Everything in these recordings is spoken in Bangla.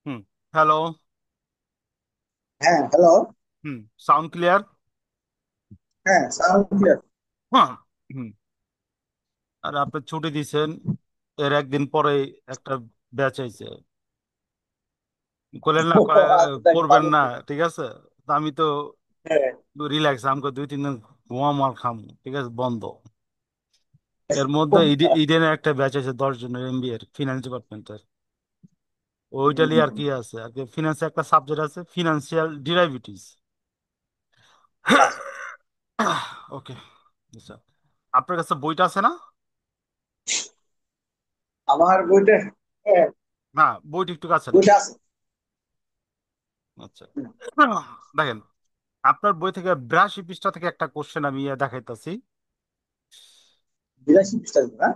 হুম। হ্যালো। হ্যাঁ, হ্যালো। হুম। Sound clear? হ্যাঁ, সাউন্ড ক্লিয়ার। হ্যাঁ। হুম। আর আপনি ছুটি দিছেন, এর একদিন পরে একটা ব্যাচ আইছে, করলেন না আচ্ছা, দেখ পড়বেন ভালো না। তো। ঠিক আছে, তো আমি তো হ্যাঁ। রিল্যাক্স, আমাকে 2-3 দিন ঘুমাম আর খাম। ঠিক আছে, বন্ধ। এর মধ্যে ইডেনের একটা ব্যাচ আছে 10 জনের, এমবিএ এর ফিনান্স ডিপার্টমেন্টের। ওইটা লিয়ে আর কি আছে, আর কি ফিনান্সে একটা সাবজেক্ট আছে, ফিনান্সিয়াল ডিরাইভেটিভস। আচ্ছা, ওকে। আচ্ছা, আপনার কাছে বইটা আছে না? আমার বইটা। হ্যাঁ, না, বইটা একটু কাছে নেন। বইটা আছে। আচ্ছা, দেখেন, আপনার বই থেকে 82 পৃষ্ঠা থেকে একটা কোশ্চেন আমি দেখাইতেছি। 82 পৃষ্ঠা আছে, হ্যাঁ।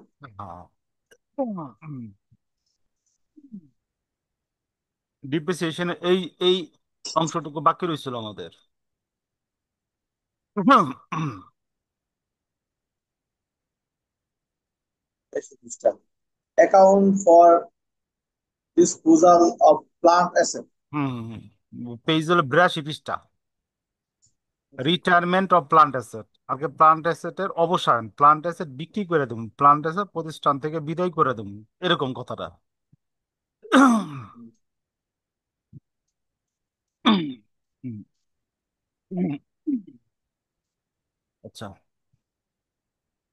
ডিপ্রিসিয়েশন এই এই অংশটুকু বাকি রয়েছিল আমাদের। 82 পৃষ্ঠা। Account for disposal of plant asset. Page হলো 82 পৃষ্ঠা। রিটায়ারমেন্ট অফ প্লান্ট অ্যাসেট, আগে প্লান্ট অ্যাসেটের অবসান, প্লান্ট অ্যাসেট বিক্রি করে দেবো, প্লান্ট অ্যাসেট প্রতিষ্ঠান থেকে বিদায় করে দেবো, এরকম কথাটা। আচ্ছা,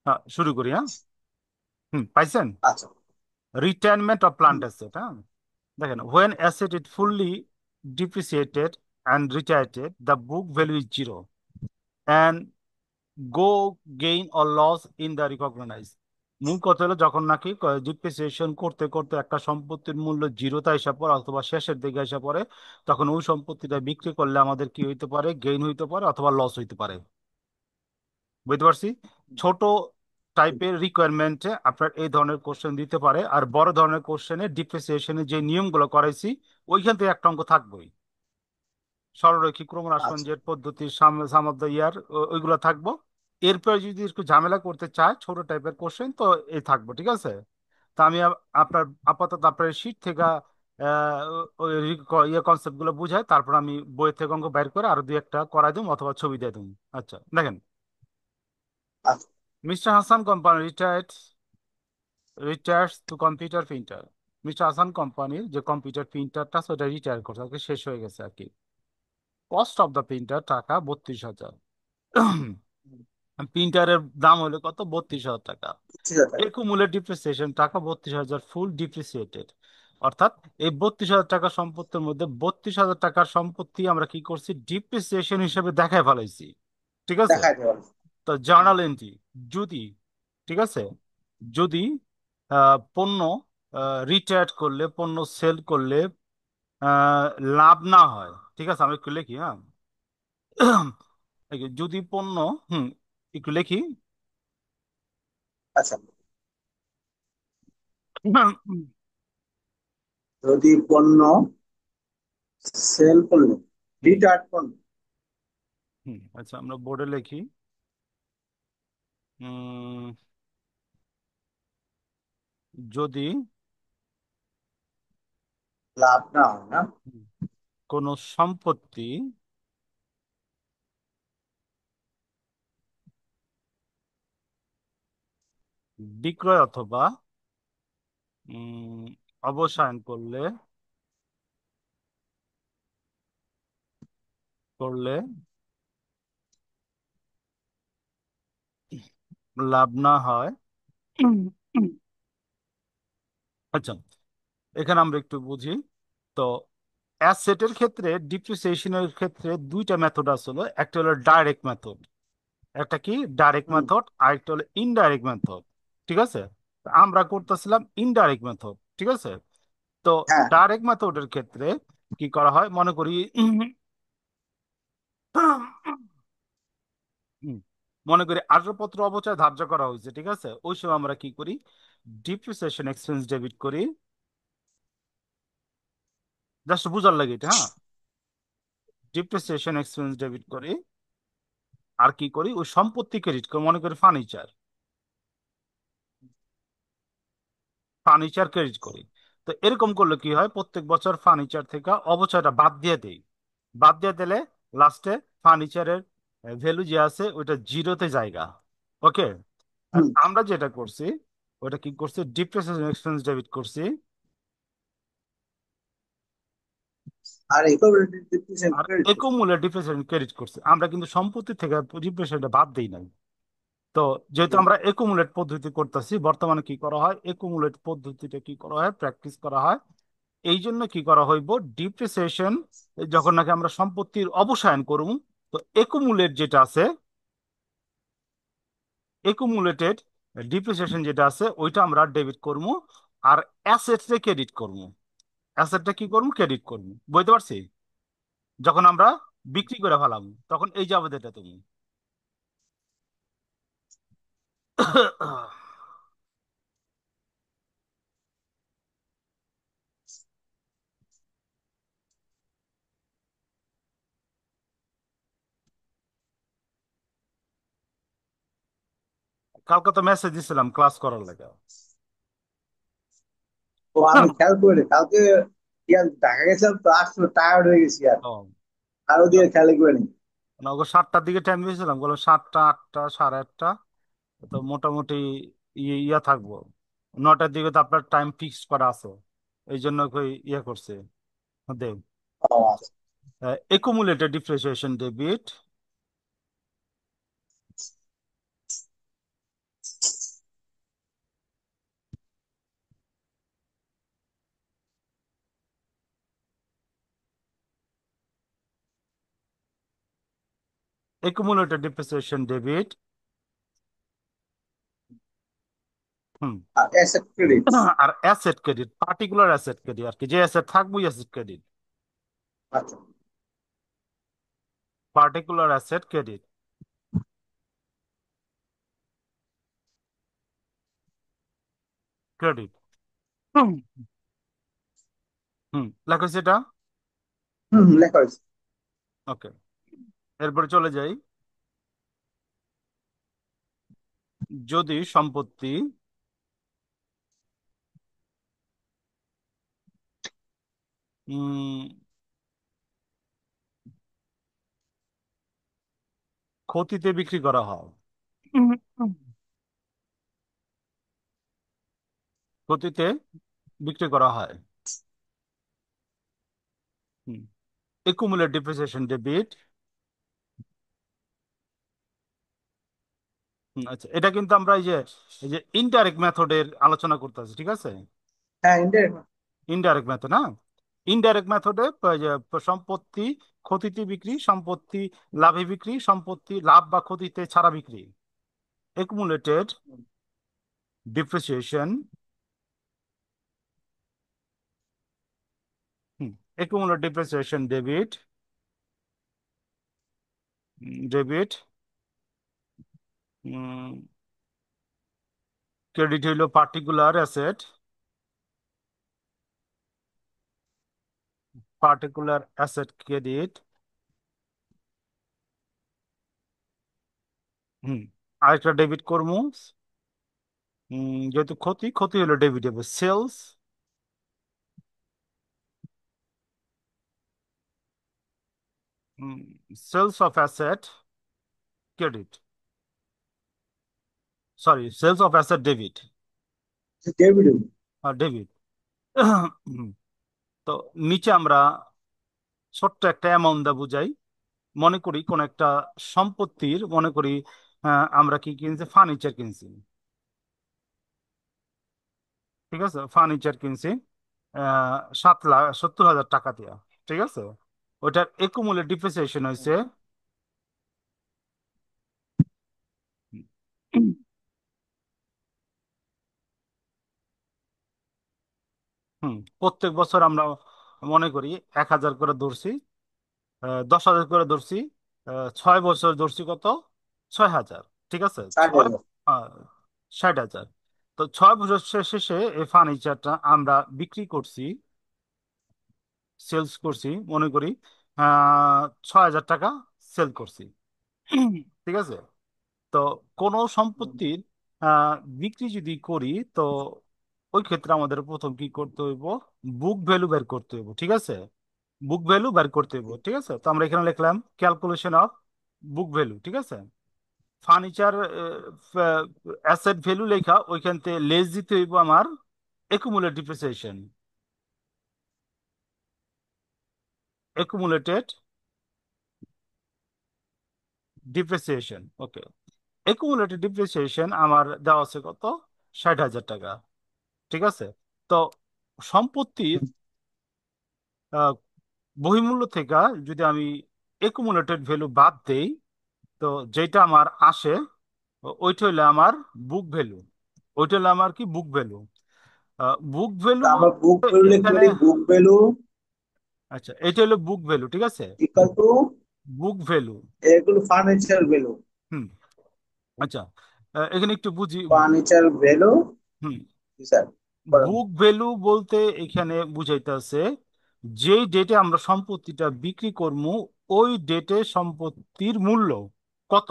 হ্যাঁ, শুরু করি। হ্যাঁ। পাইছেন? আচ্ছা। Retirement of plant asset. হ্যাঁ, দেখেন, when asset is fully depreciated and retired, the book value is zero and go gain or loss in the recognized। মূল কথা হলো, যখন নাকি ডিপ্রিসিয়েশন করতে করতে একটা সম্পত্তির মূল্য জিরোতে এসে পড়ে অথবা শেষের দিকে এসে পড়ে, তখন ওই সম্পত্তিটা বিক্রি করলে আমাদের কি হইতে পারে, গেইন হইতে পারে অথবা লস হইতে পারে। বুঝতে পারছি? ছোট টাইপের রিকোয়ারমেন্টে আপনার এই ধরনের কোশ্চেন দিতে পারে, আর বড় ধরনের কোশ্চেনে ডিপ্রিসিয়েশনের যে নিয়মগুলো করাইছি ওইখান থেকে একটা অঙ্ক থাকবেই। সরলরৈখিক ক্রমণ আচ্ছা আসঞ্জের পদ্ধতির সাম অফ দ্য ইয়ার, ওইগুলো থাকবো। এরপরে যদি একটু ঝামেলা করতে চায় ছোট টাইপের কোশ্চেন, তো এই থাকবো, ঠিক আছে। তা আমি আপনার আপাতত আপনার শীট থেকে ওই ইয়ে কনসেপ্ট গুলো বুঝাই, তারপর আমি বই থেকে অঙ্ক বাইর করে আরো দুই একটা করাই দেবো অথবা ছবি দিয়ে দেবো। আচ্ছা দেখেন, আচ্ছা mister Hasan company retires two computer printer. Mister Hasan কোম্পানির যে কম্পিউটার প্রিন্টারটা সেটা রিটায়ার করছে, আজকে শেষ হয়ে গেছে আর কি। কস্ট অফ দ্য প্রিন্টার টাকা 32,000। প্রিন্টারের দাম হলো কত? 32,000 টাকা। ঠিক আছে। একুমুলেট ডিপ্রিসিয়েশন টাকা 32,000, ফুল ডিপ্রিসিয়েটেড। অর্থাৎ এই 32,000 টাকা সম্পত্তির মধ্যে 32,000 টাকার সম্পত্তি আমরা কি করছি, ডিপ্রিসিয়েশন হিসেবে দেখায় ফেলাইছি, ঠিক আছে। দেখাইতে পারবো। তো জার্নাল এন্ট্রি, যদি, ঠিক আছে, যদি পণ্য রিটায়ার করলে, পণ্য সেল করলে আহ, লাভ না হয়, ঠিক আছে, আমি একটু লিখি, হ্যাঁ। এই যে যদি পণ্য, হুম, একটু লিখি। আচ্ছা, যদি পণ্য সেল করলো, হুম, রিটার্ন পণ্য। হুম, আচ্ছা আমরা বোর্ডে লিখি। উম, যদি লাভ না হয় না। কোনো সম্পত্তি বিক্রয় অথবা উম, অবসায়ন করলে লাভ না হয়। আচ্ছা, এখানে আমরা একটু বুঝি। তো অ্যাসেটের ক্ষেত্রে, ডিপ্রিসিয়েশনের ক্ষেত্রে দুইটা মেথড আসলে, একটা হলো ডাইরেক্ট মেথড, একটা কি ডাইরেক্ট হুম, মেথড, আর একটা হলো ইনডাইরেক্ট মেথড, ঠিক আছে। তো আমরা করতেছিলাম ইনডাইরেক্ট মেথড, ঠিক আছে। তো হ্যাঁ ডাইরেক্ট মেথডের ক্ষেত্রে কি করা হয়, মনে করি হুম, মনে করি আসবাবপত্র অবচয় ধার্য করা হয়েছে, ঠিক আছে। ওই সময় আমরা কি করি, ডিপ্রিসিয়েশন এক্সপেন্স ডেবিট করি, জাস্ট বুঝার লাগে এটা, হ্যাঁ। ডিপ্রিসিয়েশন এক্সপেন্স ডেবিট করি, আর কি করি, ওই সম্পত্তি ক্রেডিট করি, মনে করি ফার্নিচার, ফার্নিচার ক্রেডিট করি। তো এরকম করলে কি হয়, প্রত্যেক বছর ফার্নিচার থেকে অবচয়টা বাদ দিয়ে দেই। বাদ দিয়ে দিলে লাস্টে ফার্নিচারের ভ্যালু যে আছে ওইটা জিরোতে জায়গা। ওকে। আর হুম। আমরা যেটা করছি, ওটা কি করছি, ডিপ্রিসিয়েশন এক্সপেন্স ডেবিট করছি, আর ইকোভ্যালেন্ট ডিপ্রিসিয়েশন আর ক্রেডিট করছে। একমূল্যে ডিপ্রিসিয়েশন ক্রেডিট করছি। আমরা কিন্তু সম্পত্তি থেকে ডিপ্রিসিয়েশনটা বাদ দিই নাই। তো যেহেতু হুম। আমরা একুমুলেট পদ্ধতি করতেছি, বর্তমানে কি করা হয়, একুমুলেট পদ্ধতিটা কি করা হয়, প্র্যাকটিস করা হয়। এই জন্য কি করা হইব, ডিপ্রিসিয়েশন যখন নাকি আমরা সম্পত্তির অবসায়ন করব, তো একুমুলেট যেটা আছে, একুমুলেটেড ডিপ্রিসিয়েশন যেটা আছে ওইটা আমরা ডেবিট করব, আর অ্যাসেটে ক্রেডিট করব। অ্যাসেটটা কি করব, ক্রেডিট করব, বুঝতে পারছি। যখন আমরা বিক্রি করে ফেলাম তখন এই যাবে এটা তুমি। কালকে তো মেসেজ দিছিলাম ক্লাস করার লাগে। তো আমি খেয়াল করি কালকে ইয়ার ঢাকা গেছিলাম তো, আসলে টায়ার্ড হয়ে গেছি আর ও, আর ওদিকে খেয়াল করিনি। না, ওকে 7টার দিকে টাইম দিয়েছিলাম, বলো 7টা, 8টা, সাড়ে 8টা। তো মোটামুটি ইয়া থাকবো, 9টার দিকে তো আপনার টাইম ফিক্স করা আছে। এই জন্য কই ইয়ে করছে, দেব। ও আচ্ছা। Accumulated depreciation debit, accumulated depreciation debit. হুম। আর অ্যাসেট ক্রেডিট। আর asset credit, particular asset credit আর কি, যে অ্যাসেট থাকবে অ্যাসেট ক্রেডিট, আচ্ছা। Particular asset credit, credit. হুম, হুম, লেখা হয়েছে এটা। হুম লেখা হয়েছে। ওকে, এরপরে চলে যাই। যদি সম্পত্তি উম, ক্ষতিতে বিক্রি করা হয়, ক্ষতিতে বিক্রি করা হয়, একুমুলেট ডিপ্রিসিয়েশন ডেবিট। আচ্ছা, এটা কিন্তু আমরা এই যে ইনডাইরেক্ট মেথডের আলোচনা করতেছি, ঠিক আছে? হ্যাঁ, ইনডাইরেক্ট। ইনডাইরেক্ট মেথড, না? ইনডাইরেক্ট মেথডে সম্পত্তি ক্ষতিতে বিক্রি, সম্পত্তি লাভে বিক্রি, সম্পত্তি লাভ বা ক্ষতিতে ছাড়া বিক্রি, accumulated depreciation, accumulated depreciation debit, debit, credit হইল particular asset, particular asset credit. হুম, আরেকটা ডেবিট করবো, যেহেতু ক্ষতি, ক্ষতি হলো ডেবিট হবে sales, sales of asset credit, sorry, sales of asset debit, debit. Debit. তো নিচে আমরা ছোট্ট একটা অ্যামাউন্ট দা বুঝাই। মনে করি কোন একটা সম্পত্তির, মনে করি আমরা কি কিনছি, ফার্নিচার কিনছি, ঠিক আছে? ফার্নিচার কিনছি 7,70,000 টাকা দিয়া, ঠিক আছে? ওটার একুমুলেট ডিপ্রিসিয়েশন হয়েছে, প্রত্যেক বছর আমরা মনে করি 1,000 করে ধরছি, 10,000 করে ধরছি, 6 বছর ধরছি কত, 6,000, ঠিক আছে? 60,000। 60,000। তো 6 বছর শেষে এই ফার্নিচারটা আমরা বিক্রি করছি, সেলস করছি, মনে করি 6,000 টাকা সেল করছি, ঠিক আছে? তো কোনো সম্পত্তির আহ, বিক্রি যদি করি, তো ওই ক্ষেত্রে আমাদের প্রথম কি করতে হইব, বুক ভ্যালু বের করতে হইব, ঠিক আছে? বুক ভ্যালু বের করতে হইব, ঠিক আছে? তো আমরা এখানে লিখলাম ক্যালকুলেশন অফ বুক ভ্যালু, ঠিক আছে? ফার্নিচার অ্যাসেট ভ্যালু লেখা, ওইখান থেকে লেস দিতে হইব আমার একুমুলেট ডিপ্রিসিয়েশন, একুমুলেটেড ডিপ্রিসিয়েশন। ওকে, একুমুলেটেড ডিপ্রিসিয়েশন আমার দেওয়া আছে কত, 60,000 টাকা, ঠিক আছে? তো সম্পত্তির আহ, বহির্মূল্য থেকে যদি আমি একুমুলেটেড ভ্যালু বাদ দেই, তো যেটা আমার আসে ওইটা হইলো আমার বুক ভ্যালু, ওইটা হলো আমার কি, বুক ভ্যালু। বুক ভ্যালু তা আমরা বুক বলতে ভ্যালু লিখতে এখানে, পারি, বুক ভ্যালু আচ্ছা, এটা হলো বুক ভ্যালু, ঠিক আছে? Equal to book value. এগুলো ফার্নিচার ভ্যালু। হুম, আচ্ছা, এখানে একটু বুঝি। Furniture value. হুম, স্যার, বলেন। বুক ভ্যালু বলতে এখানে বুঝাইতেছে যেই ডেটে আমরা সম্পত্তিটা বিক্রি করবো, ওই ডেটে সম্পত্তির মূল্য কত।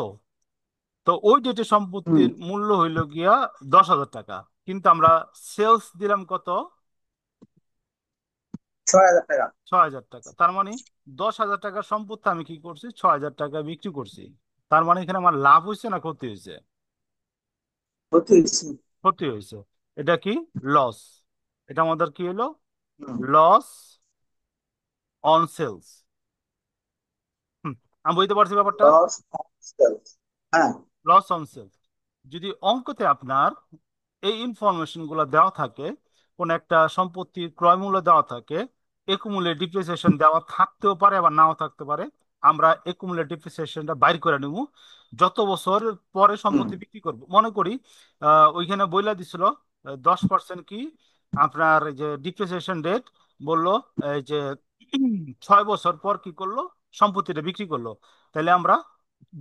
তো ওই ডেটে হুম। সম্পত্তির মূল্য হইল গিয়া 10,000 টাকা, কিন্তু আমরা সেলস দিলাম কত, 6,000 টাকা। 6,000 টাকা। তার মানে 10,000 টাকার সম্পত্তি আমি কি করছি, 6,000 টাকা বিক্রি করছি। তার মানে এখানে আমার লাভ হয়েছে না ক্ষতি হয়েছে? ক্ষতি হয়েছে। ক্ষতি হয়েছে। এটা কি, লস। এটা আমাদের কি হলো, হুম। Loss on sales. আমি বুঝতে পারছি ব্যাপারটা। Loss on sales. হ্যাঁ। লস অন সেলস, যদি অঙ্কতে আপনার এই ইনফরমেশন গুলো দেওয়া থাকে, কোন একটা সম্পত্তির ক্রয় মূল্য দেওয়া থাকে, একুমুলেট ডিপ্রিসিয়েশন দেওয়া থাকতেও পারে আবার নাও থাকতে পারে, আমরা একুমুলেট ডিপ্রিসিয়েশনটা বাইর করে নেব যত বছর পরে হুম। সম্পত্তি বিক্রি করব। মনে করি ওইখানে বইলা দিছিল 10% কি আপনার এই যে ডিপ্রিসিয়েশন রেট বললো, এই যে 6 বছর পর কি করলো, সম্পত্তিটা বিক্রি করলো। তাহলে আমরা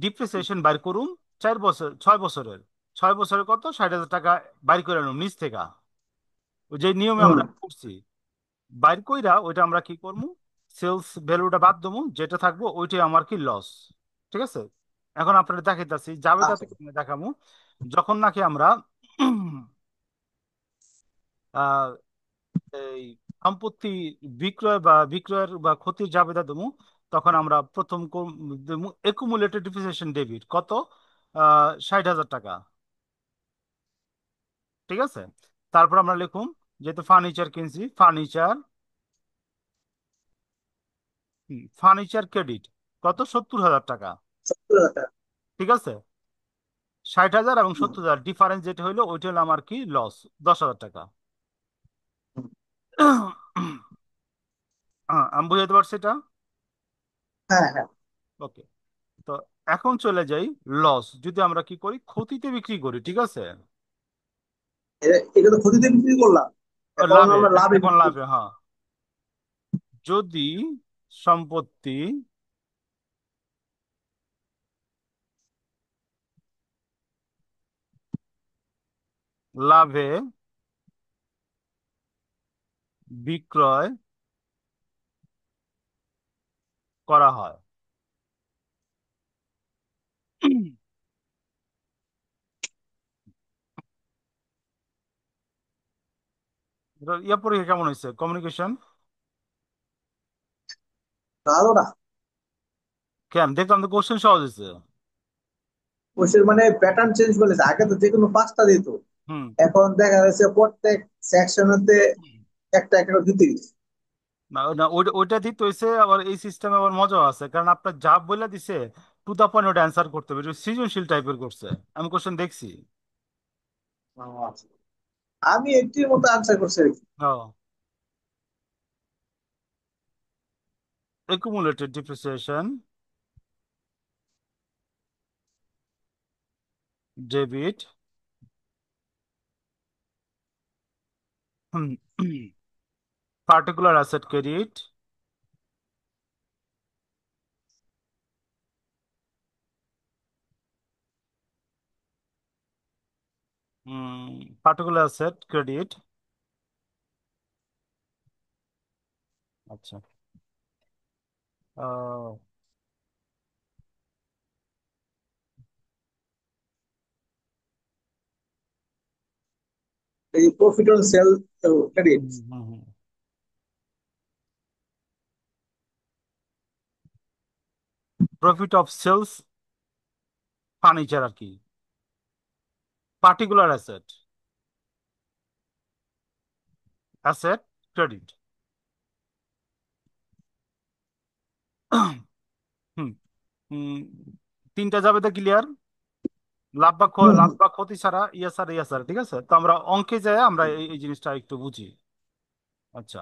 ডিপ্রিসিয়েশন বাইর করুন 4 বছর, 6 বছরের, 6 বছরের কত, 60,000 টাকা বাইর করে আনুন নিচ থেকে, ওই যে নিয়মে হুম। আমরা করছি। বাইর কইরা ওইটা আমরা কি করবো, সেলস ভ্যালুটা বাদ দেবো, যেটা থাকবো ওইটাই আমার কি লস। ঠিক আছে। এখন আপনারা দেখাইতেছি জাবেদা আচ্ছা থেকে দেখাবো, যখন নাকি আমরা আহ, এই সম্পত্তি বিক্রয়ের বা ক্ষতির জাবেদা দেবো, তখন আমরা প্রথম একুমুলেটেড ডিপ্রিসিয়েশন ডেবিট কত, 60,000 টাকা। ঠিক আছে। তারপর আমরা লিখুন, যেহেতু ফার্নিচার কিনছি, ফার্নিচার ক্রেডিট কত, 70,000 টাকা। 70,000 টাকা। ঠিক আছে। 60,000 এবং হুম, 70,000 ডিফারেন্স যেটা হইলো ওইটা হলো আমার কি লস, 10,000 টাকা। হুম। আমি বুঝাতে পারছি এটা। হ্যাঁ, হ্যাঁ। ওকে। তো এখন চলে যাই লস, যদি আমরা কি করি, ক্ষতিতে বিক্রি করি। ঠিক আছে। এটা তো ক্ষতিতে বিক্রি করলাম, এখন লাভে, আমরা লাভে এখন বিক্রি লাভে, করবো। হ্যাঁ। যদি সম্পত্তি লাভে বিক্রয় করা হয়, ইয়া পরীক্ষা কেমন হয়েছে, কমিউনিকেশন? ভালো না। কেন, দেখলাম তো কোশ্চেন সহজ হয়েছে। কোর্সের মানে প্যাটার্ন চেঞ্জ করেছে, আগে তো যে কোনো 5টা দিত, হুম। এখন দেখা যাচ্ছে প্রত্যেক সেকশনেতে একটা একটা দিতে গেছে। না না, ওইটা দিতে হয়েছে। আবার এই সিস্টেমে আবার মজা আছে, কারণ আপনার যা বলে দিছে টু দা পয়েন্ট ওটা অ্যান্সার করতে হবে, এটা সৃজনশীল টাইপের করছে। আমি কোশ্চেন দেখছি। ও, আচ্ছা। আমি একটির মতো আনসার করছি আর কি। ও, accumulated depreciation debit, particular asset credit, particular asset credit। আচ্ছা। আহ, এই প্রফিট অন সেল ক্রেডিট। হুম, হুম, হুম। প্রফিট অফ সেলস ফার্নিচার আর কি, পার্টিকুলার অ্যাসেট ক্রেডিট। হুম। হুম, তিনটা যাবে তো ক্লিয়ার, লাভ বা ক্ষতি ছাড়া, ইয়া ছাড়া ইয়া ছাড়া। ঠিক আছে, তো আমরা অঙ্কে যাই, আমরা এই জিনিসটা একটু বুঝি। আচ্ছা।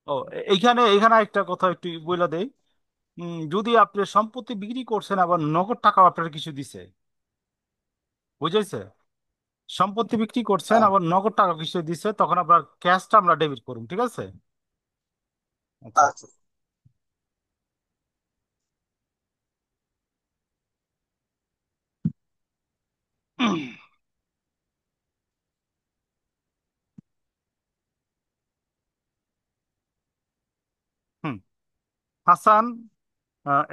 ও, এইখানে এইখানে একটা কথা একটু বলে দেই। যদি আপনি সম্পত্তি বিক্রি করছেন আবার নগদ টাকা আপনার কিছু দিছে, বুঝাইছে, সম্পত্তি বিক্রি করছেন আবার নগদ টাকা কিছু দিছে, তখন আপনার ক্যাশটা আমরা ডেবিট করুন। ঠিক আছে। আচ্ছা। আচ্ছা। হুম। Hasan,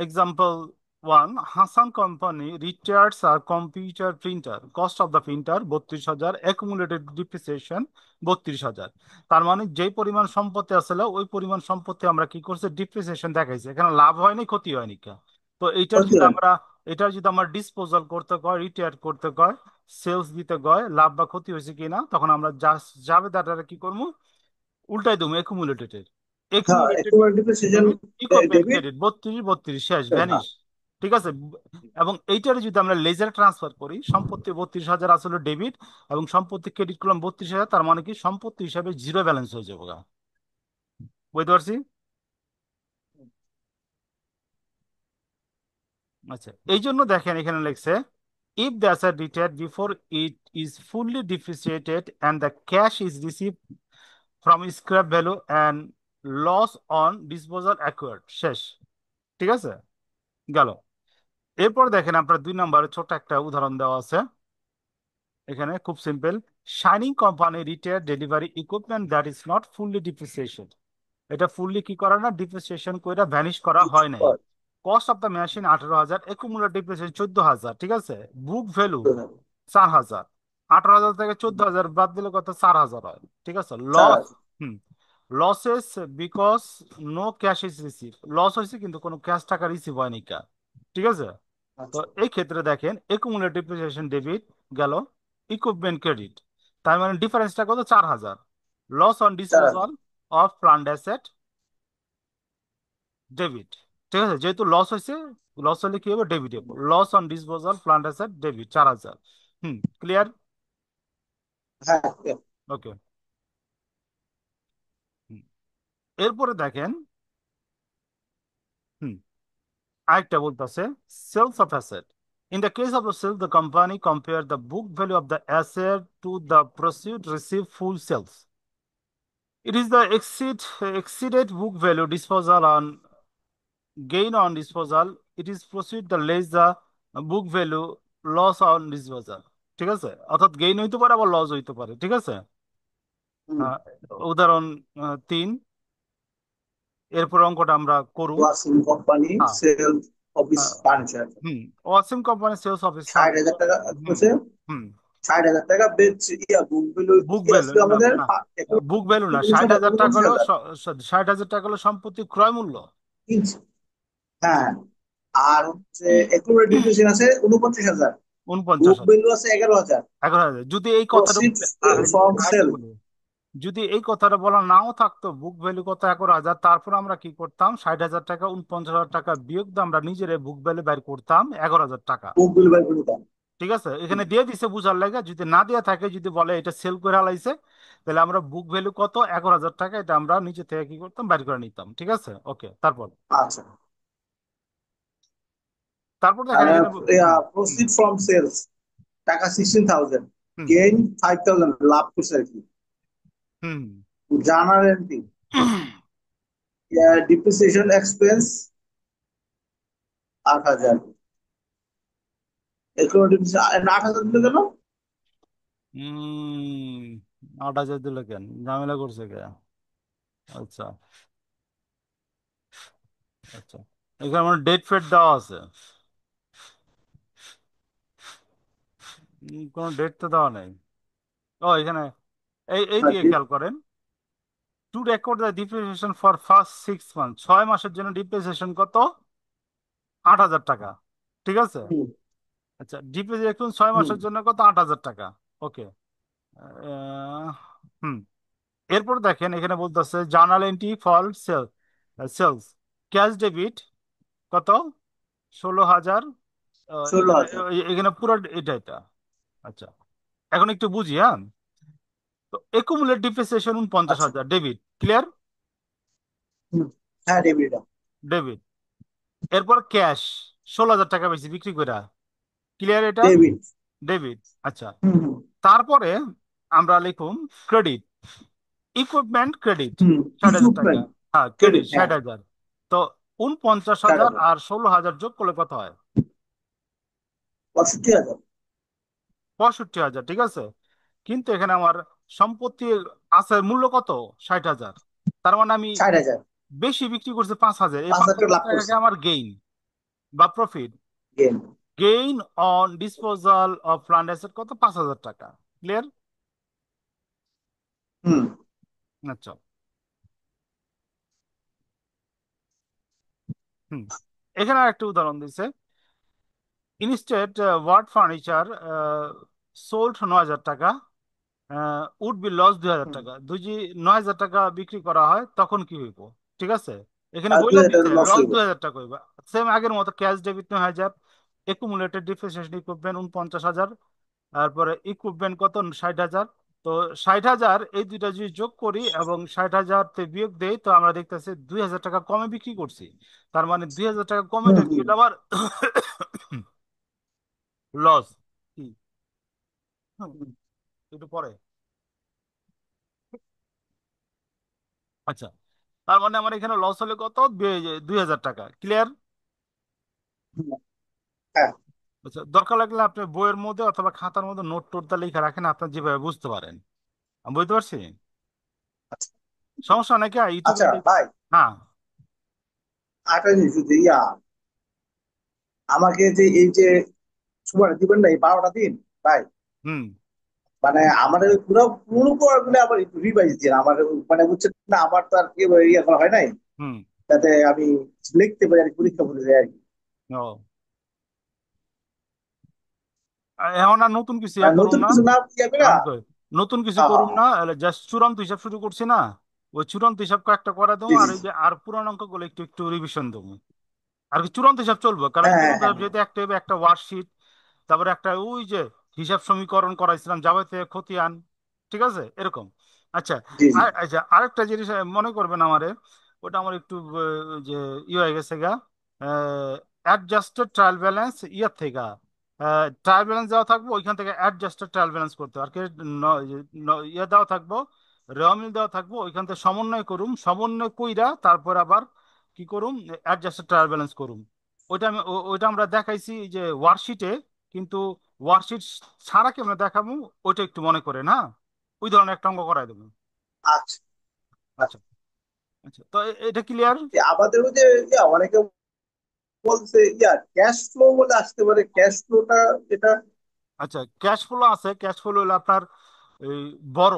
example 1, Hassan company retires a computer printer. Cost of the printer 32,000, accumulated depreciation 32,000। তার মানে যেই পরিমাণ সম্পত্তি আসলে ওই পরিমাণ সম্পত্তি আমরা কি করছি, ডিপ্রিসিয়েশন দেখাইছে, এখানে লাভ হয়নি ক্ষতি হয়নি কা। তো ক্ষতি হয় না। এটার যদি আমরা ডিসপোজাল করতে কয়, রিটায়ার করতে কয়, সেলস দিতে কয়, লাভ বা ক্ষতি হয়েছে কিনা, তখন আমরা যাবে দাটারে কি করবো, উল্টাই দেবো, একুমুলেটেড। হ্যাঁ, একুমুলেটেড একেবারে depreciation debit equal debit. Credit, 32 32 শেষ, হ্যাঁ। ভ্যানিশ। ঠিক আছে। এবং এইটারে যদি আমরা লেজার ট্রান্সফার করি, সম্পত্তি 32,000 আসলে ডেবিট, এবং সম্পত্তি ক্রেডিট করলাম 32,000, তার মানে কি সম্পত্তি হিসাবে জিরো ব্যালেন্স হয়ে যাবে গা। বুঝতে পারছি। আচ্ছা, এই জন্য দেখেন এখানে লিখছে, if the asset retired before it is fully depreciated and the cash is received from scrap value and loss on disposal acquired, শেষ। ঠিক আছে, গেল। এরপর দেখেন আপনার 2 নম্বরে ছোট একটা উদাহরণ দেওয়া আছে। এখানে খুব simple, shining company retire delivery equipment that is not fully depreciated. এটা ফুললি কি করা না, ডিপ্রিসিয়েশন কইরা ভ্যানিশ করা হয় নাই। Cost of the machine 18,000, accumulate depreciation 14,000, ঠিক আছে। Book value 4,000। 18,000 থেকে 14,000 বাদ দিলে কত, 4,000 হয়, ঠিক আছে। চার লস, আছে। Hmm, losses because no cash is receive, loss হয়েছে কিন্তু কোনো ক্যাশ টাকা রিসিভ হয়নি কা, ঠিক আছে। তো আচ্ছা, এই ক্ষেত্রে দেখেন একুমুলেট ডিপ্রিসিয়েশন ডেবিট গেল, ইকুইপমেন্ট ক্রেডিট, তার মানে ডিফারেন্সটা কত, 4,000। লস অন চার আছে। Disposal of plant asset debit, ঠিক আছে, যেহেতু লস হয়েছে, লস হলে কি হবে, ডেবিট হবে। Loss on disposal plant asset debit 4,000। Clear. হ্যাঁ, ওকে। এরপরে দেখেন, হুম, আরেকটা বলতেছে sales of asset. In the case of the sale, the company compare the book value of the asset to the proceed receive full sales. It is the exceeded book value disposal on gain on disposal. It is proceed the less the book value loss on disposal, ঠিক আছে। অর্থাৎ গেইন হইতে পারে আবার লস হইতে পারে, ঠিক আছে। হুম। আহ, উদাহরণ 3, এরপর অঙ্কটা আমরা করুম। ওয়াসিম কোম্পানি হ্যাঁ, sale office ah, furniture Wasim company sales office 60,000 furniture. টাকা হুম হচ্ছে। হুম 60,000 বেচছে, বুক ভ্যালু বুক কি ভ্যালু আসবে না, আমাদের? না, বুক ভ্যালু না, 60,000 টাকা হলো 49,000 60,000 টাকা হলো সম্পত্তির ক্রয় মূল্য। কিনছে। হ্যাঁ, আর হচ্ছে একুরেট ডিপ্রিসিয়েশন আছে 49,000, বুক 49,000, ভ্যালু আছে 11,000। 11,000। যদি এই কথাটা প্রসিডস ফ্রম আরেকটা সেল। বলি, যদি এই কথাটা বলা নাও থাকতো, বুক ভ্যালু কত, 11,000, তারপর আমরা কি করতাম, 60,000 টাকা 49,000 টাকা বিয়োগ দিয়ে আমরা নিজের বুক ভ্যালু বের করতাম 11,000 টাকা, বুক ভ্যালু বাই করে দাম। ঠিক আছে। এখানে দিয়ে দিছে বুঝার লাগে, যদি না দেওয়া থাকে, যদি বলে এটা সেল করে হালাইছে, তাহলে আমরা বুক ভ্যালু কত, 11,000 টাকা, এটা আমরা নিচে থেকে কি করতাম, বের করে নিতাম, ঠিক আছে। ওকে, তারপর, আচ্ছা, তারপর দেখেন এখানে হুম হুম প্রসিড ফ্রম সেলস টাকা 16,000, হুম গেইন 5,000, লাভ করছে আর কি। হুম জার্নাল এন্ট্রি, ডিপ্রিসিয়েশন এক্সপেন্স 8,000, এরকম ডিপ্রিসিয়েশন 8,000 দিলে কেন? 8,000 দিল কেন, ঝামেলা করছে কে? আচ্ছা, আচ্ছা, এখানে আমার ডেট ফেট দেওয়া আছে। কোনো ডেট তো দেওয়া নেই। ও এখানে এই আর দিকে কি? খেয়াল করেন, two record the depreciation for first 6 month, 6 মাসের জন্য ডিপ্রিসিয়েশন কত, 8,000 টাকা, ঠিক আছে। হুম, আচ্ছা, ডিপ্রিসিয়েশন 6 মাসের হুম, জন্য কত, 8,000 টাকা। ওকে। হুম এরপর দেখেন এখানে বলতেছে journal entry for sales, cash debit কত, 16,000। ষোলো এখানে হাজার এখানে পুরো এটা। আচ্ছা, এখন একটু বুঝি, হ্যাঁ। তো একুমুলেট ডিপ্রিসিয়েশন উনপঞ্চাশ আচ্ছা, হাজার ডেবিট, ক্লিয়ার, হুম, হ্যাঁ, ডেবিট। ডেবিট। এরপর ক্যাশ 16,000 টাকা বেশি বিক্রি করে, ক্লিয়ার এটা, ডেবিট। ডেবিট। আচ্ছা, হুম, হুম, তারপরে আমরা লিখুন ক্রেডিট, ইকুইপমেন্ট ক্রেডিট হুম, 60,000 টাকা, ইকুইপমেন্ট হ্যাঁ ক্রেডিট ক্রেডিট, হ্যাঁ, 60,000। তো 49,000 60,000, আর 16,000 যোগ করলে কত হয়, 65,000। 65,000, ঠিক আছে। কিন্তু এখানে আমার সম্পত্তি আছে মূল্য কত, 60,000, তার মানে আমি 60,000, বেশি বিক্রি করছি 5,000, এই 5,000 পাঁচ টাকা হাজার লাভ টাকাকে করছে। আমার গেইন বা profit. Game. Gain on disposal of plant asset কত, 5,000 টাকা, ক্লিয়ার। হুম, আচ্ছা, হুম এখানে একটা উদাহরণ দিছে, ইনস্টেড ওয়ার্ড ফার্নিচার সোল্ড 9,000 টাকা, উড বি লস 2,000 হুম। টাকা, দুই 9,000 টাকা বিক্রি করা হয় তখন কি হইব, ঠিক আছে। এখানে আর দুই বইলা হাজার দিছে টাকা লস লস হইব। 2,000 টাকা হইব, সেম আগের মতো ক্যাশ ডেবিট 9,000, একুমুলেটেড ডিপ্রিসিয়েশন ইকুইপমেন্ট 49,000, তারপরে ইকুইপমেন্ট কত, 60,000। তো 60,000 এই দুইটা যদি যোগ করি এবং 60,000 তে বিয়োগ দেই, তো আমরা দেখতেছি 2,000 টাকা কমে বিক্রি করছি, তার মানে 2,000 টাকা কমে হুম, এটা কি, হুম, এটা আবার লস কি, হুম, হুম, একটু পরে। আচ্ছা, তার মানে আমার এখানে লস হলে কত, 2,000 টাকা, ক্লিয়ার। হুম, হ্যাঁ, আচ্ছা, দরকার লাগলে আপনি বইয়ের মধ্যে অথবা খাতার মধ্যে নোট টোট লিখে রাখেন, আপনার যেভাবে বুঝতে পারেন, আমি বুঝতে পারছি। আচ্ছা, সমস্যা নাকি ইউটিউবে আচ্ছা ভাই, হ্যাঁ। আরেকটা জিনিস যে আমাকে যে এই যে সময়টা দিবেন না, এই 12টা দিন ভাই, হুম মানে আমাদের পুরো পুরো পড়াগুলো আবার একটু রিভাইজ দিয়ে আমার, মানে বুঝছেন না, আমার তো আর কি ইয়ে করা হয় নাই, হুম। যাতে আমি লিখতে পারি আর কি, পরীক্ষা বলে যায় আর কি। ও, এখন আর নতুন কিছু ইয়া মানে করুম নতুন না। কিছু না যাবে না। আমি কই নতুন কিছু হ্যাঁ হ্যাঁ করুম না, জাস্ট চূড়ান্ত হিসাব শুরু করছি না, ওই চূড়ান্ত হিসাব কয়েকটা করে দেবো, জি আর জি ওই জি। যে আর পুরান অঙ্কগুলো একটু একটু রিভিশন দেবো। আর কি চূড়ান্ত হিসাব চলবে, কারণ হ্যাঁ হ্যাঁ চূড়ান্ত হ্যাঁ হিসাব যেহেতু একটা হবে, একটা ওয়ার্কশিট, তারপরে একটা ওই যে হিসাব সমীকরণ করাইছিলাম যাবে খতিয়ান, ঠিক আছে এরকম। আচ্ছা, জি জি। আচ্ছা আরেকটা জিনিস মনে করবেন আমারে, ওটা আমার একটু যে হয়ে গেছে গা, অ্যাডজাস্টেড ট্রায়াল ব্যালেন্স ইয়ার থেকে, ট্রায়াল ব্যালেন্স দেওয়া থাকবো, ওইখান থেকে অ্যাডজাস্টেড ট্রায়াল ব্যালেন্স করতে হবে। আর কি ইয়ে দেওয়া থাকবো, রেওয়ামিল দেওয়া থাকবো, ওইখান থেকে সমন্বয় করুম, সমন্বয় কইরা তারপর আবার কি করুম, অ্যাডজাস্টেড ট্রায়াল ব্যালেন্স করুম। ওইটা আমি ওইটা আমরা দেখাইছি এই যে ওয়ার্কশিটে, কিন্তু ওয়ার্কশিট ছাড়া কেমন দেখাবো, ওইটা একটু মনে করে না, ওই ধরনের একটা অঙ্ক করাই দেবো। আচ্ছা আচ্ছা। আচ্ছা। আচ্ছা, তো এটা ক্লিয়ার। আমাদের ওই যে অনেকে বলছে ক্যাশ ফ্লো বলে আসতে পারে, ক্যাশ ফ্লোটা এটা আচ্ছা, ক্যাশ ফ্লো আছে, ক্যাশ ফ্লো হলো আপনার এই বড়,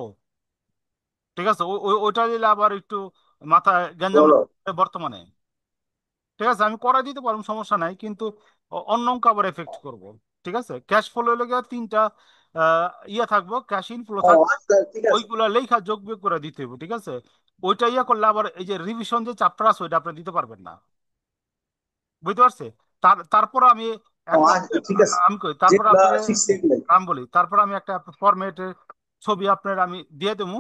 ঠিক আছে, ওইটা দিলে আবার একটু মাথায় গ্যাঞ্জাম বড়। লাগে বর্তমানে। ঠিক আছে, আমি করাই দিতে পারবো, সমস্যা নাই, কিন্তু অন্য অঙ্ক আবার এফেক্ট করব। ঠিক আছে, ক্যাশ ফ্লো হলে গিয়ে তিনটা ইয়ে থাকবো, ক্যাশ ইনফ্লো ও থাকবে, আচ্ছা, ঠিক আছে। ওইগুলা লেখা যোগ বিয়োগ করে দিতে হবে। ঠিক আছে, ওইটা ইয়া করলে আবার এই যে রিভিশন যে চ্যাপ্টার আছে ওইটা আপনি দিতে পারবেন না, বুঝতে পারছে। তারপর আমি ও একটা আচ্ছা, ঠিক আছে। আমি কই তারপর যেগুলা আপনার শিখছি এগুলাই। আমি বলি, তারপর আমি একটা ফরম্যাটের ছবি আপনার আমি দিয়ে দেবো,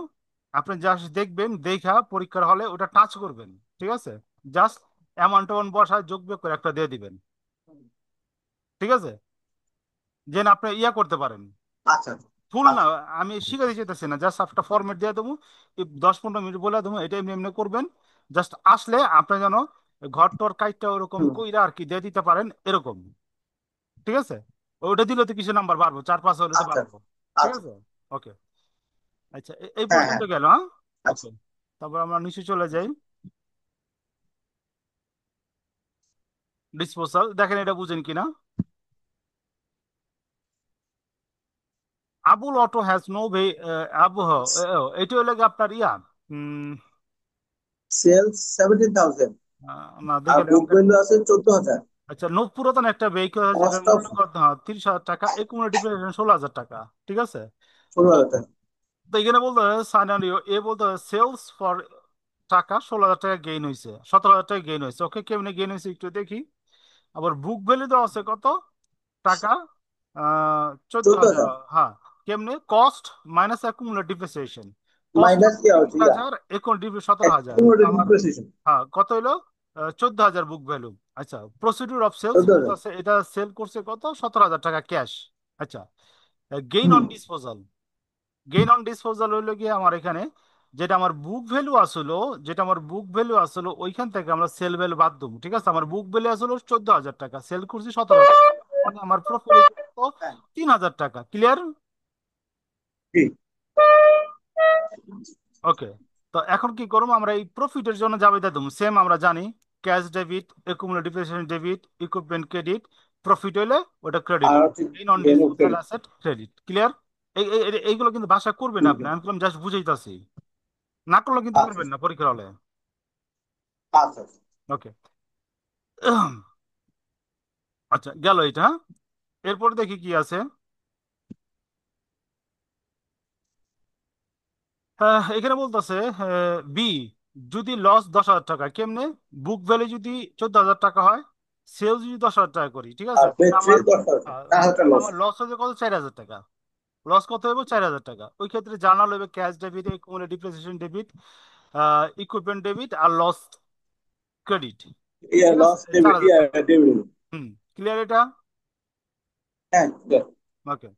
আপনি জাস্ট দেখবেন, দেখা পরীক্ষার হলে ওটা টাচ করবেন। ঠিক আছে, জাস্ট অ্যামাউন্ট বসায় যোগ বিয়োগ করে একটা দিয়ে দিবেন। ঠিক আছে, যেন আপনি ইয়া করতে পারেন, আচ্ছা ফুল না, আচ্ছা। আমি শিখাতে চাইতেছি না, জাস্ট একটা ফরম্যাট দিয়ে দেবো, 10-15 মিনিট বলে দেবো, এটা এমনি এমনি করবেন। জাস্ট আসলে আপনি যেন ঘর টর কাইটটা ওরকম হুম। কইরা আর কি দিয়ে দিতে পারেন এরকম। ঠিক আছে, ওটা দিলে তো কিছু নাম্বার বাড়বো, 4-5 হলে তো আচ্ছা বাড়বো। ঠিক আচ্ছা। আছে। ওকে। আচ্ছা, এই হ্যাঁ পর্যন্ত হ্যাঁ। গেল, হ্যাঁ। আচ্ছা। ওকে, তারপর আমরা নিচে চলে যাই। ডিসপোজাল দেখেন, এটা বুঝেন কিনা। আবুল অটো হ্যাজ নো ভে, আবু এটা হলো গিয়ে আপনার ইয়া, উম, সেলস 17,000, না আর দেখেন বুক ভ্যালু আছে 14,000। আচ্ছা, পুরাতন একটা ভেহিকল, যেটা কস্ট অফ মূল্য কত, হ্যাঁ 30,000 টাকা, একুমুলেটিভ 16,000 টাকা। ঠিক আছে। তো 16,000 টাকা। তো এখানে বলতে সাইনারিও এ বলতে সেলস ফর টাকা 16,000 টাকা গেইন হয়েছে, 17,000 টাকা গেইন হয়েছে। ওকে, কেমনে গেইন হয়েছে একটু দেখি। আবার বুক ভ্যালু দেওয়া আছে কত টাকা, 14,000। 14,000 হ্যাঁ, কেমনে cost minus accumulative depreciation, cost minus কি তিরিশ হচ্ছে হাজার এখন 17,000 অ্যাকুমুলেটেড আমার। ডিপ্রিসিয়েশন। হ্যাঁ, কত হলো, 14,000 বুক ভ্যালু। আচ্ছা, প্রসিডিউর অফ সেলস 14,000। বলতেছে এটা সেল করছে কত, 17,000 টাকা ক্যাশ। আচ্ছা, gain hmm. On disposal, gain on disposal হইলো গিয়ে আমার এখানে যেটা আমার বুক ভ্যালু আসলো, যেটা আমার বুক ভ্যালু আসলো ওইখান থেকে আমরা সেল ভ্যালু বাদ দেবো। ঠিক আছে, আমার বুক ভ্যালু আসলো 14,000 টাকা, সেল করছি 17,000, মানে আমার প্রফিট হইলো হ্যাঁ। 3,000 টাকা। ক্লিয়ার। ঠিক। ওকে, তো এখন কি করবো, আমরা এই প্রফিটের জন্য জাবেদা দেবো, সেম আমরা জানি cash debit, accumulative debit, equipment credit, profit হইলে ওটা ক্রেডিট আর হবে, হচ্ছে gain on disposal asset credit. Clear. এইগুলো কিন্তু ভাষা করবেন আপনি, আমি জাস্ট বুঝাইতাছি, না করলে কিন্তু আচ্ছা পারবেন না পরীক্ষার হলে। আচ্ছা আচ্ছা। ওকে। আচ্ছা, গেল এটা, হ্যাঁ? এরপর দেখি কি আছে। এখানে বলতেছে বি, যদি লস 10,000 টাকা, কেমনে, বুক ভ্যালু যদি 14,000 টাকা হয়, সেলস যদি 10,000 টাকা করি, ঠিক আছে, আর তাহলে বেচছি আমার 10,000, 4,000 তাহলে লস। আমার লস হচ্ছে কত, 4,000 টাকা। লস কত হবে, 4,000 টাকা। ওই ক্ষেত্রে জার্নাল হবে cash debit, accumulative depreciation debit, equipment debit আর লস ক্রেডিট। ঠিক আছে, লস চার ডেবিট, হাজার টাকা ডেবিট। হুম, ক্লিয়ার এটা। হ্যাঁ clear। ওকে,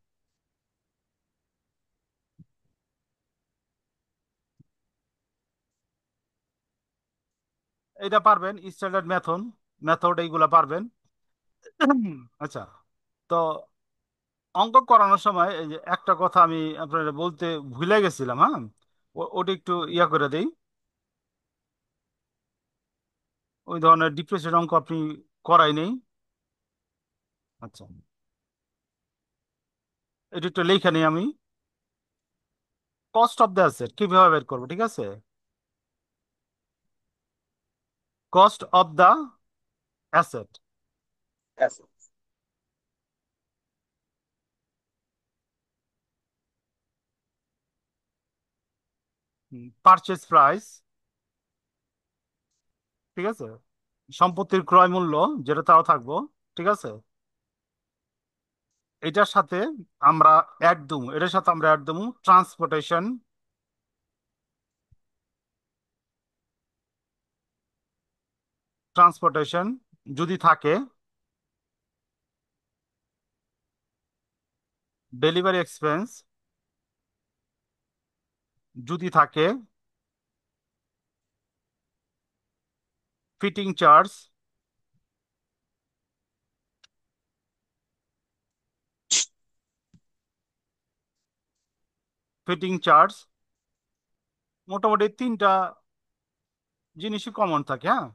এটা পারবেন, স্ট্যান্ডার্ড মেথড, এইগুলা পারবেন। আচ্ছা, তো অঙ্ক করানোর সময় এই যে একটা কথা আমি আপনার বলতে ভুলে গেছিলাম, হ্যাঁ, ওটা একটু ইয়া করে দেই। ওই ধরনের ডিপ্রেসের অঙ্ক আপনি করাই নেই। আচ্ছা, এটা একটু লেখা নেই আমি। কস্ট অফ দ্য অ্যাসেট কিভাবে বের করবো, ঠিক আছে? কস্ট অফ দ্য অ্যাসেট, আচ্ছা। পারচেজ প্রাইস, ঠিক আছে, সম্পত্তির ক্রয় মূল্য, যেটা তাও থাকবো, ঠিক আছে। এটার সাথে আমরা অ্যাড দেবো, এটার সাথে আমরা অ্যাড দেবো ট্রান্সপোর্টেশন, ট্রান্সপোর্টেশন যদি থাকে, ডেলিভারি এক্সপেন্স যদি থাকে, ফিটিং চার্জ, ফিটিং চার্জ, মোটামুটি তিনটা জিনিসই কমন থাকে, হ্যাঁ।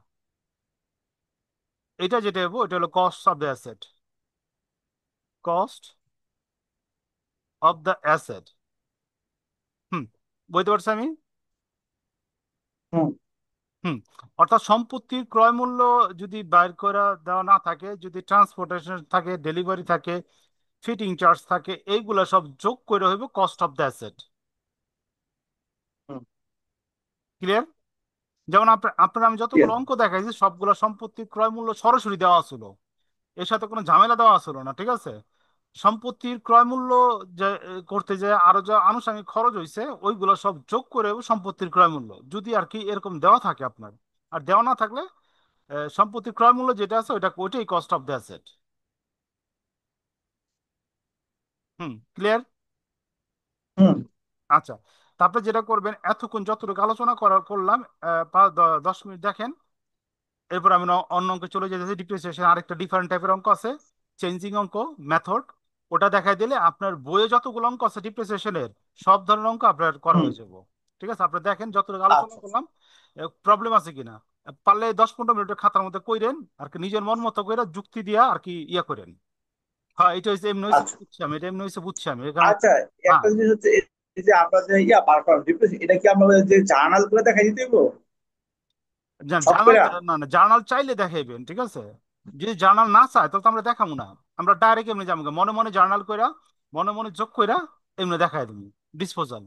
এটা যেটা হবো এটা হলো cost of the asset, cost of the asset. হুম, বুঝতে পারছি আমি। হুম। হুম, অর্থাৎ সম্পত্তির ক্রয় মূল্য যদি বাইর করা দেওয়া না থাকে, যদি ট্রান্সপোর্টেশন থাকে, ডেলিভারি থাকে, ফিটিং চার্জ থাকে, এইগুলা সব যোগ করে হইব cost of the asset. Hmm. Clear? যেমন আপনার আমি যতগুলো Clear? অঙ্ক দেখাইছি সবগুলো সম্পত্তির ক্রয় মূল্য সরাসরি দেওয়া ছিল, এর সাথে কোনো ঝামেলা দেওয়া ছিল না, ঠিক আছে। সম্পত্তির ক্রয় মূল্য যে করতে যে আরো যা আনুষঙ্গিক খরচ হয়েছে ওইগুলো সব যোগ করে সম্পত্তির ক্রয় মূল্য, যদি আর কি এরকম দেওয়া থাকে আপনার। আর দেওয়া না থাকলে সম্পত্তির ক্রয় মূল্য যেটা আছে ওইটাই cost of the asset. Clear? হুম। আচ্ছা, তারপরে যেটা করবেন, এতক্ষণ যতটুকু আলোচনা করলাম, 10 মিনিট দেখেন। এরপর আমি অন্য অঙ্কে চলে যেতেছি। ডিপ্রিসিয়েশন আরেকটা ডিফারেন্ট টাইপের অঙ্ক আছে, চেঞ্জিং অঙ্ক, মেথড। ওটা দেখাই দিলে আপনার বইয়ে যতগুলো অঙ্ক আছে ডিপ্রিসিয়েশনের সব ধরনের অঙ্ক আপনার করা হুম। হয়ে যাবো। ঠিক আছে, আপনি দেখেন যতটুকু আলোচনা আচ্ছা। করলাম প্রবলেম আছে কিনা। পারলে 10-15 মিনিটের খাতার মধ্যে কইরেন আর কি, নিজের মন মতো করে যুক্তি দিয়া আর কি ইয়া করেন। হ্যাঁ, এটা হচ্ছে এমনি হয়েছে আচ্ছা। বুঝছি আমি, এটা এমনি হয়েছে বুঝছি আমি, এই কারণে। আচ্ছা, হ্যাঁ, একটা জিনিস হচ্ছে এই যে আমরা যে বার করার ডিপ্রেশন, এটা কি আমরা যে জার্নাল করে দেখাই দিতে হইব সব জার্নাল, করে? না না, জার্নাল চাইলে দেখাইবেন, ঠিক আছে। যদি জার্নাল না চায় তাহলে তো আমরা দেখাবো না। আমরা ডাইরেক্ট এমনি যাবো, মনে মনে জার্নাল কইরা, মনে মনে যোগ কইরা এমনি দেখাই দেবো ডিসপোজাল।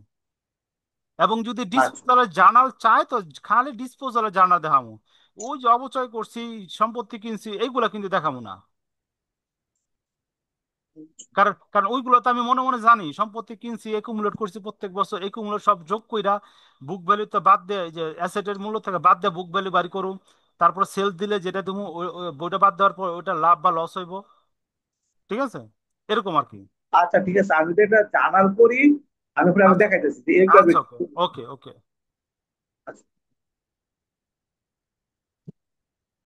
এবং যদি আচ্ছা। ডিসপোজালের জার্নাল চায় তো খালি ডিসপোজালের জার্নাল দেখাবো। ওই যে অবচয় করছি, সম্পত্তি কিনছি, এইগুলা কিন্তু দেখাবো না। কারণ কারণ ওইগুলো তো আমি মনে মনে জানি, সম্পত্তি কিনছি, একুমুলেট করছি প্রত্যেক বছর, একুমুলেট সব যোগ কইরা বুক ভ্যালু তো বাদ দিয়ে, এই যে অ্যাসেটের মূল্য থেকে বাদ দিয়ে বুক ভ্যালু বাড়ি করুন। তারপর সেলস দিলে যেটা তুমি ওইটা বাদ দেওয়ার পর ওইটা লাভ বা লস হইব, ঠিক আছে, এরকম আর কি। আচ্ছা, ঠিক আছে, আমি তো এটা জার্নাল করি, আমি পরে আমি আচ্ছা, দেখাইতেছি যে এইভাবে। আচ্ছা, ওকে, ওকে, ওকে।